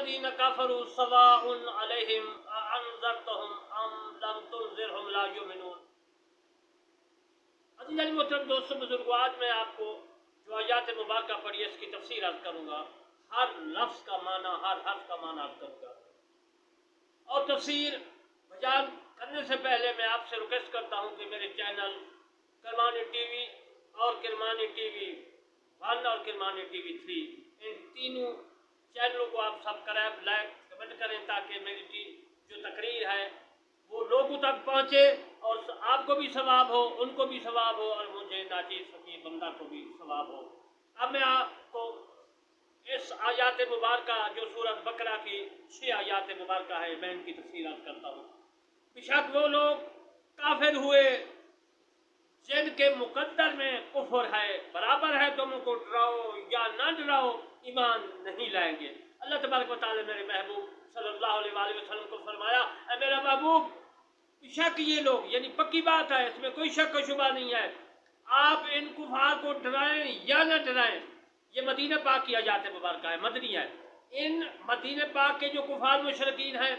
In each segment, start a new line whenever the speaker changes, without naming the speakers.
الذین کفروا سواء علیہم اانذرتهم ام لم تنذرهم لا یؤمنون۔ عزیز علی محترم دوستوں بزرگوں، آج میں آپ کو جو آیات مبارکہ پڑھی ہے اس کی تفسیر عرض کروں گا، ہر لفظ کا معنی، ہر حرف کا معنی عرض کروں گا، اور تفسیر بیان کرنے سے پہلے میں آپ سے ریکویسٹ کرتا ہوں کہ میرے چینل کرمانی ٹی وی اور کرمانی ٹی وی 1 اور کرمانی ٹی وی 3 ان تینوں چینلوں کو آپ سبسکرائب، لائک، کمنٹ کریں تاکہ میری جو تقریر ہے وہ لوگوں تک پہنچے اور آپ کو بھی ثواب ہو، ان کو بھی ثواب ہو، اور مجھے ناچیز فقیر بندہ کو بھی ثواب ہو۔ اب میں آپ کو اس آیات مبارکہ جو سورۃ بقرہ کی 6 آیات مبارکہ ہے، میں ان کی تفسیر عرض کرتا ہوں۔ بے شک وہ لوگ کافر ہوئے جن کے مقدر میں کفر ہے، برابر ہے تم کو ڈراؤ یا نہ ڈراؤ، ایمان نہیں لائیں گے۔ اللہ تبارک و تعالی میرے محبوب صلی اللہ علیہ وآلہ وسلم کو فرمایا، اے میرا محبوب، بے شک یہ لوگ، یعنی پکی بات ہے، اس میں کوئی شک و شبہ نہیں ہے، آپ ان کفار کو ڈرائیں یا نہ ڈرائیں۔ یہ مدینہ پاک کی آیات مبارکہ ہے، مدنی ہے۔ ان مدینہ پاک کے جو کفار مشرکین ہیں،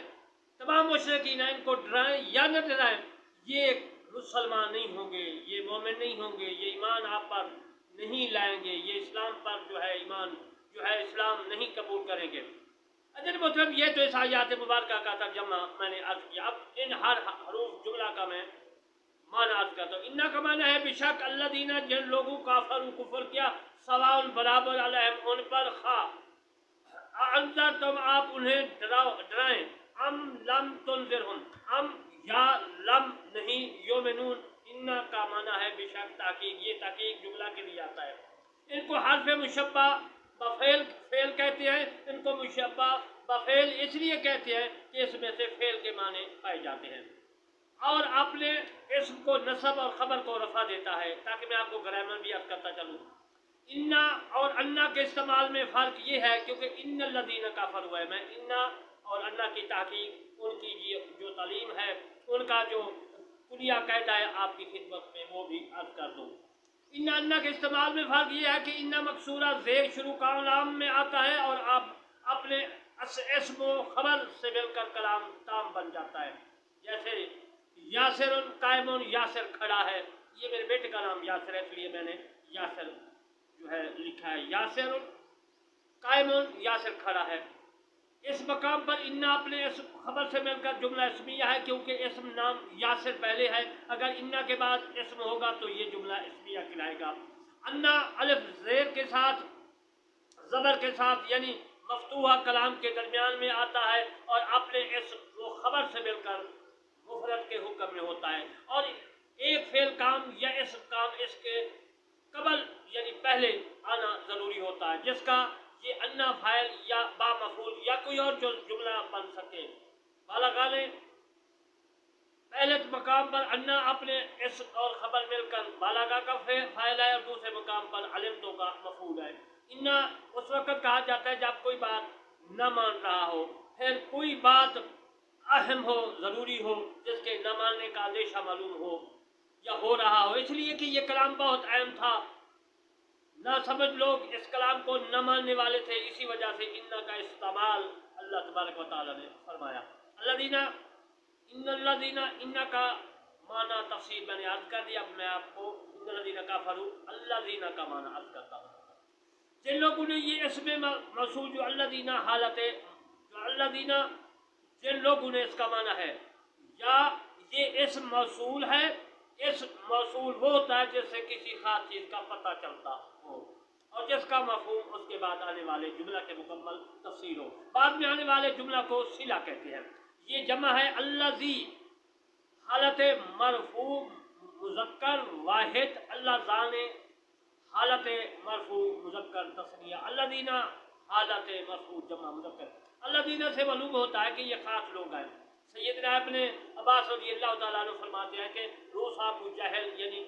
تمام مشرکین ہیں، ان کو ڈرائیں یا نہ ڈرائیں، یہ مسلمان نہیں ہوں گے، یہ مومن نہیں ہوں گے، یہ ایمان آپ پر نہیں لائیں گے، یہ اسلام پر جو ہے ایمان جو ہے اسلام نہیں قبول کریں گے۔ اجل محترم، یہ تو اس آیات مبارکہ کا ترجمہ میں نے عرض کیا۔ اب ان ہر حروف جملہ کا میں معنی عرض کرتا ہوں۔ انا کا معنی ہے بے شک الذین، جن لوگوں کافر کفر کیا، سواء برابر علیہم ان پر، انذرتم آپ انہیں ڈرائیں، ام لم تنذرہم ام یا لم نہیں یؤمنون، انا کا معنی ہے بے شک تحقیق، یہ تحقیق جملہ کے لیے آتا ہے۔ ان کو حرف مشبہ بفعل فعل کہتے ہیں، ان کو مشبہ بفعل اس لیے کہتے ہیں کہ اس میں سے فعل کے معنی پائے جاتے ہیں، اور اپنے اسم کو نصب اور خبر کو رفع دیتا ہے، تاکہ میں آپ کو گرامر بھی عرض کرتا چلوں۔ انا اور انا کے استعمال میں فرق یہ ہے کیونکہ ان الذین کافروا ہوا ہے، میں انا اور انا کی تحقیق، ان کی جو تعلیم ہے، ان کا جو کلیہ قاعدہ ہے آپ کی خدمت میں وہ بھی عرض کر دوں۔ انا کے استعمال میں فرق یہ ہے کہ انا مکسورہ زیر شروع کلام میں آتا ہے اور آپ اپنے اسم و خبر سے مل کر کلام تام بن جاتا ہے، جیسے یاسر قائم، یاسر کھڑا ہے، یہ میرے بیٹے کا نام یاسر ہے اس لیے میں نے یاسر جو ہے لکھا ہے، یاسر قائم، یاسر کھڑا ہے۔ اس مقام پر انا اپنے اسم خبر سے مل کر جملہ اسمیہ ہے، کیونکہ اسم نام یاسر پہلے ہے، اگر انا کے بعد اسم ہوگا تو یہ جملہ اسمیہ کہلائے گا۔ انا الف زیر کے ساتھ، زبر کے ساتھ، یعنی مفتوحہ کلام کے درمیان میں آتا ہے اور اپنے اسم و خبر سے مل کر مفرد کے حکم میں ہوتا ہے، اور ایک فعل کام یا اسم کام اس کے قبل یعنی پہلے آنا ضروری ہوتا ہے، جس کا یہ انا فاعل یا با مفعول یا کوئی اور جو جملہ بن سکے۔ بالغ نے پہلے مقام پر انا اپنے اسم اور خبر مل کر بالغ کا فاعل ہے، اور دوسرے مقام پر علمتوں کا مفعول ہے۔ انا اس وقت کہا جاتا ہے جب کوئی بات نہ مان رہا ہو، پھر کوئی بات اہم ہو، ضروری ہو، جس کے نہ ماننے کا اندیشہ معلوم ہو یا ہو رہا ہو، اس لیے کہ یہ کلام بہت اہم تھا، نہ سمجھ لوگ اس کلام کو نہ ماننے والے تھے، اسی وجہ سے انا کا استعمال اللہ تبارک و تعالی نے فرمایا۔ الذین، ان الذین، انا کا معنی تفسیر میں نے عرض کر دیا، اب میں آپ کو ان الذین کفروا الذین کا معنی عرض کرتا ہوں۔ جن لوگوں نے یہ اسم موصول جو الذین حالت جو الذین، جن لوگوں نے اس کا معنی ہے، یا یہ اسم موصول ہے، اسم موصول وہ ہوتا ہے جس سے کسی خاص چیز کا پتہ چلتا ہو اور جس کا مفہوم اس کے بعد آنے والے جملہ کے مکمل تفسیر ہو۔ بعد میں آنے والے جملہ کو صلہ کہتے ہیں۔ یہ جمع ہے الذی، حالت مرفوع مذکر واحد، اللذان حالت مرفوع مذکر تثنیہ، الذین حالت مرفوع جمع مذکر۔ الذین سے معلوم ہوتا ہے کہ یہ خاص لوگ ہیں۔ سیدنا ابن عباس رضی اللہ تعالیٰ عنہ فرماتے ہیں کہ روس ابو جہل، یعنی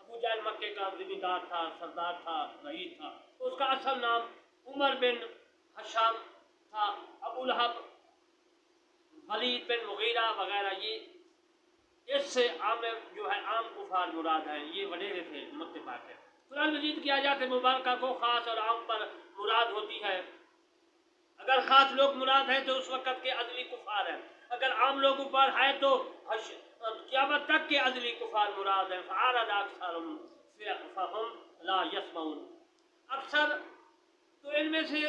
ابو جہل مکے کا ذمہ تھا، سردار تھا، رئیس تھا، اس کا اصل نام عمر بن ہشام تھا۔ ابو لہب، ولید بن مغیرہ وغیرہ، یہ اس سے عامر جو ہے عام کفار مراد ہیں، یہ وڈیرے تھے، متفق ہے۔ قرآن مجید کی آیات مبارکہ کو خاص اور عام پر مراد ہوتی ہے۔ اگر خاص لوگ مراد ہیں تو اس وقت کے عدلی کفار ہیں، اگر عام لوگوں پر ہے تو قیامت تک کے عدلی کفار مراد ہیں۔ فَعَرَضَ أَكْثَرُهُمْ فَهُمْ لَا يَسْمَعُونَ، اکثر تو ان میں سے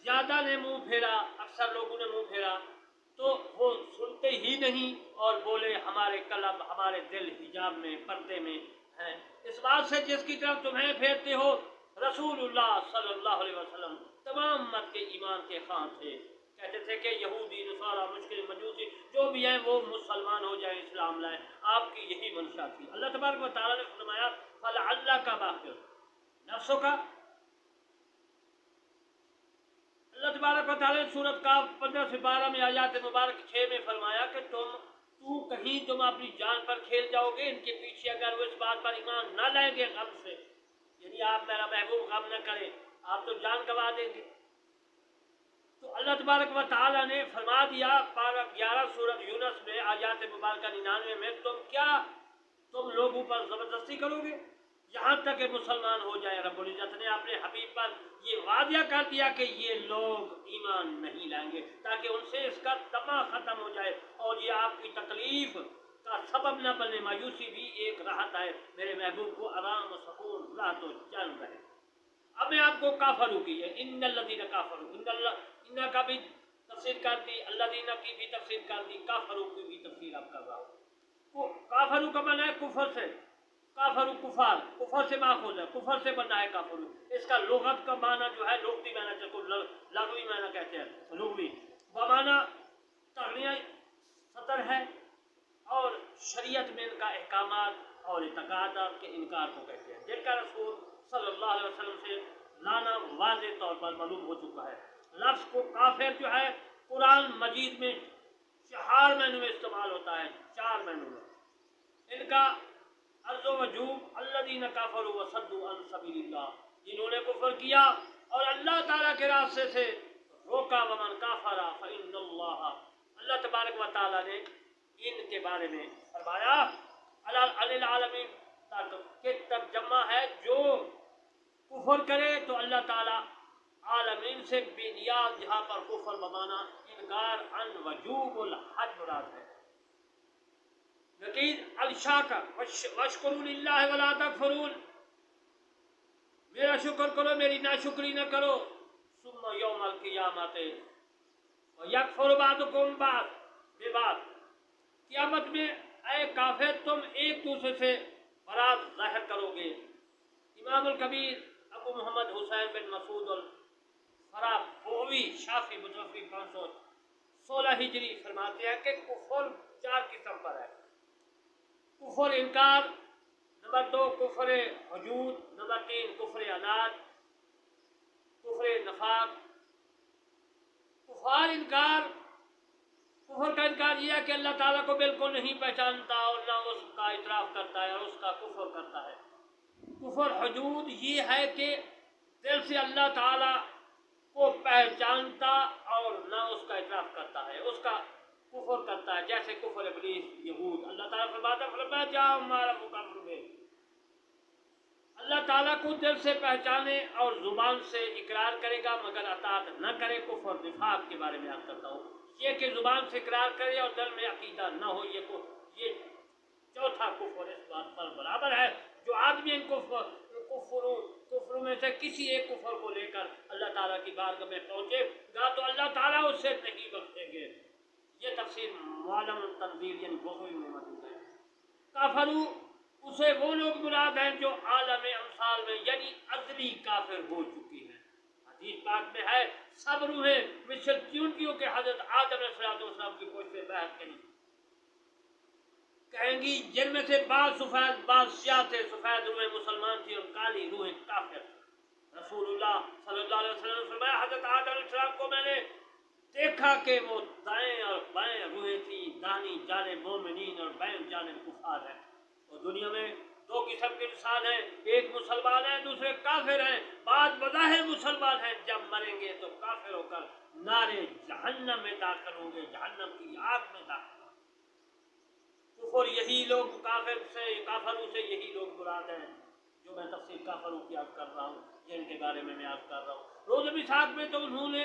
زیادہ نے منہ پھیرا، اکثر لوگوں نے منہ پھیرا تو وہ سنتے ہی نہیں اور بولے ہمارے قلب ہمارے دل حجاب میں پردے میں ہیں اس بات سے جس کی طرف تمہیں پھیرتے ہو۔ رسول اللہ صلی اللہ علیہ وسلم تمام امت کے ایمان کے خواہاں تھے، کہتے تھے کہ یہودی نصارہ مشکل مجوسی جو بھی ہیں وہ مسلمان ہو جائیں، اسلام لائیں، آپ کی یہی منشا تھی۔ اللہ تبارک و تعالیٰ نے فرمایا فَلَعَلَّكَ بَاخِعٌ نَفْسَكَ، اللہ تبارک و تعالیٰ نے سورۃ کاف 15 سے 12 میں آیات مبارک 6 میں فرمایا کہ تم اپنی جان پر کھیل جاؤ گے ان کے پیچھے اگر وہ اس بات پر ایمان نہ لائیں گے غم سے، یعنی آپ میرا محبوب غم نہ کریں، آپ تو جان گوا دیں گے۔ تو اللہ تبارک و تعالیٰ نے فرما دیا پارہ 11 سورۃ یونس میں آیات مبارکہ 99 میں تم لوگوں پر زبردستی کرو گے یہاں تک کہ مسلمان ہو جائے۔ رب العزت نے اپنے حبیب پر یہ وعدہ کر دیا کہ یہ لوگ ایمان نہیں لائیں گے تاکہ ان سے اس کا طمع ختم ہو جائے اور یہ آپ کی تکلیف کا سبب نہ بنے۔ مایوسی بھی ایک راحت ہے، میرے محبوب کو آرام و سکون راحت و چین رہے۔ اب میں آپ کو کافروں کی ہے ان الذین کافروا، ان کا بھی تفسیر کر دی، الذین کی بھی تفسیر کر دی، کافروں کی بھی تفسیر آپ کر رہا ہوں۔ کافروں کا معنی ہے کفر سے، کافر کفار، کفر سے ماخوذ ہے، کفر سے بنا ہے کافر۔ اس کا لغت کا معنی جو ہے لغوی معنی جس کو لغوی معنی کہتے ہیں، لغوی بمعنی تغنیہ سطر ہے اور شریعت میں ان کا احکامات اور اعتقادات کے انکار کو کہتے ہیں جن کا رسول صلی اللہ علیہ وسلم سے لانا واضح طور پر معلوم ہو چکا ہے۔ لفظ کو کافر جو ہے قرآن مجید میں 4 معنوں میں استعمال ہوتا ہے، 4 معنوں میں۔ ان کا عرض و وجوب الذین کفروا وصدوا عن سبیل اللہ، جنہوں نے کفر کیا اور اللہ تعالیٰ کے راستے سے روکا، ومن کافر فإن اللہ، اللہ تبارک و تعالیٰ نے ان کے بارے میں فرمایا علی العالمین، کہ ترجمہ ہے جو کفر کرے تو اللہ تعالیٰ عالمین سے بے نیاز، جہاں پر کفر بمانا انکار عن وجوب الحج مراد ہے۔ لیکن الشاکر واشکروا للہ ولا تکفرون، میرا شکر کرو میری ناشکری نہ کرو، ثم یوم القیامت یکفر بعضکم ببعض، قیامت میں اے کافر تم ایک دوسرے سے برات ظاہر کرو گے۔ امام الکبیر ابو محمد حسین بن مسعود الفرابوی شافعی متوفی 516 ہجری فرماتے ہیں کہ کفر 4 قسم پر ہے۔ کفر انکار، نمبر 2 کفر وجود، نمبر 3 کفر عناد، کفر نفاق۔ کفار انکار، کفر کا انکار یہ ہے کہ اللہ تعالیٰ کو بالکل نہیں پہچانتا اور نہ اس کا اعتراف کرتا ہے اور اس کا کفر کرتا ہے۔ کفر حدود یہ ہے کہ دل سے اللہ تعالیٰ کو پہچانتا اور نہ اس کا اعتراف کرتا ہے، اس کا کفر کرتا ہے، جیسے کفر ابلیس یہود۔ اللہ تعالیٰ فرماتا ہے فرمایا جاؤ ہمارا مقابل میں، اللہ تعالیٰ کو دل سے پہچانے اور زبان سے اقرار کرے گا مگر اطاعت نہ کرے۔ کفر نفاق کے بارے میں آپ کرتا ہوں، یہ کہ زبان سے اقرار کرے اور دل میں عقیدہ نہ ہو، یہ چوتھا کفر اس بات پر برابر ہے۔ جو آدمی ان کفروں میں سے کسی ایک کفر کو لے کر اللہ تعالیٰ کی بارگاہ میں پہنچے گا تو اللہ تعالیٰ اس سے نہیں بخشیں گے۔ یہ تفسیر معلم التنزیل یعنی بخاری میں موجود ہے۔ کافرو اسے وہ لوگ مراد ہیں جو عالم امثال میں یعنی ازلی کافر ہو چکی ہیں۔ حدیث پاک میں ہے سب روحیں مثل چیونٹیوں کے حضرت آدم علیہ السلام کی پوچھ پہ بیعت کہیں گی، جن میں سے بعض سفید بعض سیاہ تھے، سفید روحیں مسلمان تھی اور کالی روحیں کافر۔ رسول اللہ صلی اللہ علیہ وسلم نے فرمایا حضرت آدم علیہ السلام کو میں نے دیکھا کہ وہ دائیں اور بائیں روحیں تھی، داہنی جانب مومنین اور بائیں جانب کفار ہیں۔ اور دنیا میں 2 قسم کے انسان ہیں، ایک مسلمان ہیں دوسرے کافر ہیں۔ بعض بظاہر مسلمان ہیں، جب مریں گے تو کافر ہو کر نارے جہنم میں داخل ہوں گے، جہنم کی آگ میں داخل ہوں گے۔ کفر یہی لوگ کافروں سے یہی لوگ مراد ہیں جو میں تفسیر کافروں کی عرض کر رہا ہوں، جن کے بارے میں عرض کر رہا ہوں۔ روز میثاق میں تو انہوں نے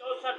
64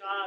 4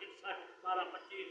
61 12-25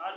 1,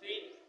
3,